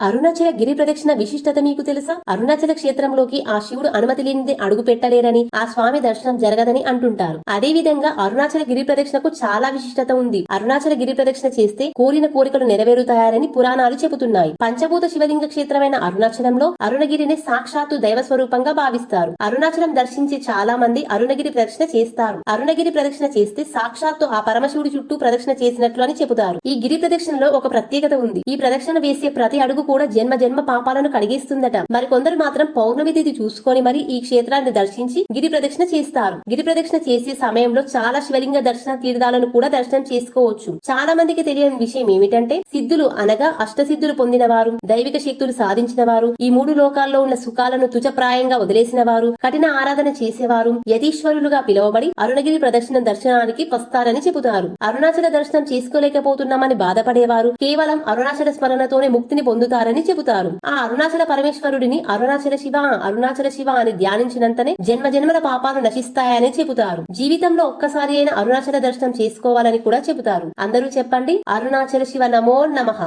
అరుణాచల గిరి ప్రదక్షిణ విశిష్టత మీకు తెలుసా? అరుణాచల క్షేత్రంలోకి ఆ శివుడు అనుమతి లేనిదే అడుగు పెట్టలేరని, ఆ స్వామి దర్శనం జరగదని అంటుంటారు. అదే విధంగా అరుణాచల గిరి ప్రదక్షిణకు చాలా విశిష్టత ఉంది. అరుణాచల గిరి ప్రదక్షిణ చేస్తే కోరిన కోరికలు నెరవేరుతాయని పురాణాలు చెబుతున్నాయి. పంచభూత శివలింగ క్షేత్రమైన అరుణాచలంలో అరుణగిరిని సాక్షాత్తు దైవ స్వరూపంగా భావిస్తారు. అరుణాచలం దర్శించి చాలా మంది అరుణగిరి ప్రదక్షిణ చేస్తారు. అరుణగిరి ప్రదక్షిణ చేస్తే సాక్షాత్తు ఆ పరమశివుడి చుట్టూ ప్రదక్షిణ చేసినట్లు అని చెబుతారు. ఈ గిరి ప్రదక్షిణలో ఒక ప్రత్యేకత ఉంది. ఈ ప్రదక్షిణ వేసే ప్రతి అడుగు కూడా జన్మ జన్మ పాపాలను కడిగిస్తుందట. మరికొందరు మాత్రం పౌర్ణమి తిథి చూసుకొని మరి ఈ క్షేత్రాన్ని దర్శించి గిరి ప్రదక్షిణ చేస్తారు. గిరి ప్రదక్షిణ చేసే సమయంలో చాలా శివలింగ దర్శన తీర్థాలను కూడా దర్శనం చేసుకోవచ్చు. చాలా మందికి తెలియని విషయం ఏమిటంటే, సిద్ధులు అనగా అష్టసిద్ధులు పొందిన వారు, దైవిక శక్తులు సాధించిన వారు, ఈ మూడు లోకాల్లో ఉన్న సుఖాలను తుచప్రాయంగా వదిలేసిన వారు, కఠిన ఆరాధన చేసేవారు యతీశ్వరులుగా పిలువబడి అరుణగిరి ప్రదక్షిణ దర్శనానికి వస్తారని చెబుతారు. అరుణాచల దర్శనం చేసుకోలేకపోతున్నామని బాధపడేవారు కేవలం అరుణాచల స్మరణతోనే ముక్తిని పొందుతారని చెబుతారు. ఆ అరుణాచల పరమేశ్వరుడిని అరుణాచల శివ అని ధ్యానించినంతనే జన్మ జన్మల పాపాలు నశిస్తాయని చెబుతారు. జీవితంలో ఒక్కసారి అయినా అరుణాచల దర్శనం చేసుకోవాలని కూడా చెబుతారు. అందరూ చెప్పండి, అరుణాచల శివ నమో నమః.